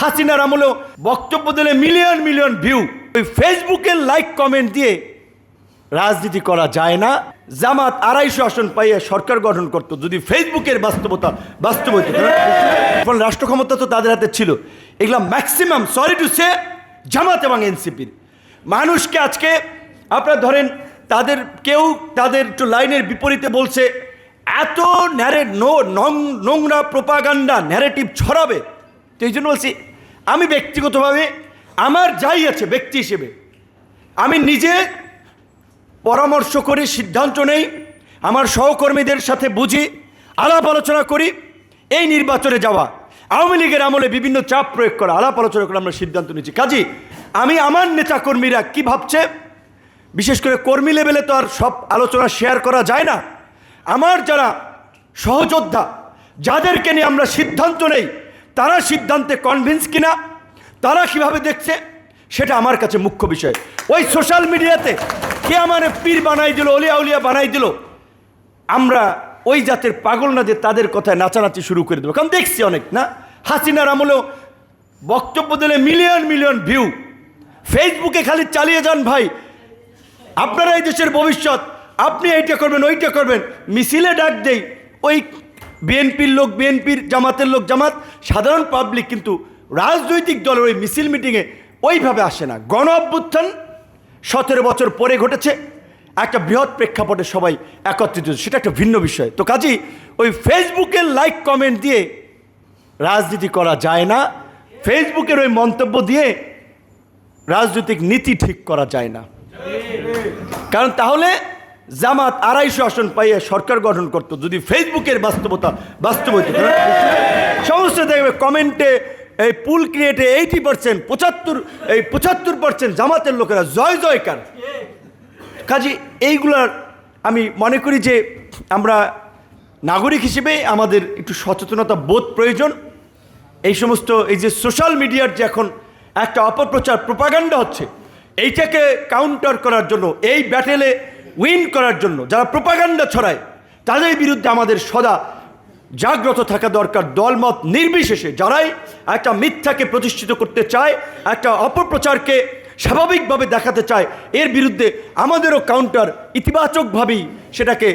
হাসিনার আমলেও বক্তব্য দিলে মিলিয়ন মিলিয়ন ভিউ। ওই ফেসবুকের লাইক কমেন্ট দিয়ে রাজনীতি করা যায় না। জামাত 250 আসন পাইয়ে সরকার গঠন করত যদি ফেসবুকের বাস্তব হইত। রাষ্ট্র ক্ষমতা তো তাদের হাতে ছিল। এগুলা ম্যাক্সিমাম সরি টু সে জামাত এবং এনসিপির মানুষকে আজকে আপনারা ধরেন তাদের কেউ তাদের একটু লাইনের বিপরীতে বলছে এত নোংরা প্রোপাগান্ডা ন্যারেটিভ ছড়াবে। তো এই জন্য বলছি আমি ব্যক্তিগতভাবে আমার যাই আছে ব্যক্তি হিসেবে আমি নিজে পরামর্শ করি, সিদ্ধান্ত নেই, আমার সহকর্মীদের সাথে বুঝি, আলাপ আলোচনা করি। এই নির্বাচনে যাওয়া আওয়ামী লীগের আমলে বিভিন্ন চাপ প্রয়োগ করা, আলাপ আলোচনা করে আমরা সিদ্ধান্ত নিচ্ছি। কাজী আমি আমার নেতাকর্মীরা কি ভাবছে, বিশেষ করে কর্মী লেভেলে তো আর সব আলোচনা শেয়ার করা যায় না। আমার যারা সহযোদ্ধা যাদেরকে নিয়ে আমরা সিদ্ধান্ত নেই তারা সিদ্ধান্তে কনভিন্স কিনা, তারা কিভাবে দেখছে সেটা আমার কাছে মুখ্য বিষয়। ওই সোশ্যাল মিডিয়াতে কে আমার পীর বানাই দিল, অলিয়া উলিয়া বানাই দিল, আমরা ওই জাতের পাগল না যে তাদের কথায় নাচানাচি শুরু করে দেবো। কারণ দেখছি অনেক না, হাসিনার আমলেও বক্তব্য দিলে মিলিয়ন মিলিয়ন ভিউ। ফেসবুকে খালি চালিয়ে যান ভাই, আপনারা এই দেশের ভবিষ্যৎ, আপনি এইটা করবেন ওইটা করবেন। মিছিলে ডাক দেই ওই বিএনপির লোক বিএনপির, জামাতের লোক জামাত, সাধারণ পাবলিক কিন্তু রাজনৈতিক দলের ওই মিছিল মিটিংয়ে ওইভাবে আসে না। গণ অভ্যুত্থান 17 বছর পরে ঘটেছে, একটা বৃহৎ প্রেক্ষাপটে সবাই একত্রিত, সেটা একটা ভিন্ন বিষয়। তো কাজী ওই ফেসবুকের লাইক কমেন্ট দিয়ে রাজনীতি করা যায় না, ফেসবুকের ওই মন্তব্য দিয়ে রাজনৈতিক নীতি ঠিক করা যায় না। কারণ তাহলে জামাত 250 আসন পাইয়ে সরকার গঠন করত যদি ফেসবুকের বাস্তব হইত। সমস্ত দেখবে কমেন্টে এই পুল ক্রিয়েটে 80% 75% জামাতের লোকেরা জয় জয়কার। কাজে এইগুলার আমি মনে করি যে আমরা নাগরিক হিসেবে আমাদের একটু সচেতনতা বোধ প্রয়োজন। এই সমস্ত এই যে সোশ্যাল মিডিয়ার যে এখন একটা অপপ্রচার প্রোপাগান্ডা হচ্ছে, এইটাকে কাউন্টার করার জন্য, এই ব্যাটেলে উইন করার জন্য যারা প্রোপাগান্ডা ছড়ায় তাদের বিরুদ্ধে আমাদের সদা জাগ্রত থাকা দরকার। দলমত নির্বিশেষে যারাই একটা মিথ্যাকে প্রতিষ্ঠিত করতে চায়, একটা অপপ্রচারকে স্বাভাবিকভাবে দেখাতে চায়, এর বিরুদ্ধে আমাদেরও কাউন্টার ইতিবাচকভাবেই সেটাকে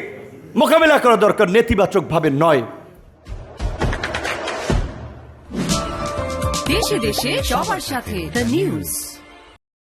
মোকাবেলা করা দরকার, নেতিবাচকভাবে নয়। দেশে দেশে সবার সাথে দ্য নিউজ।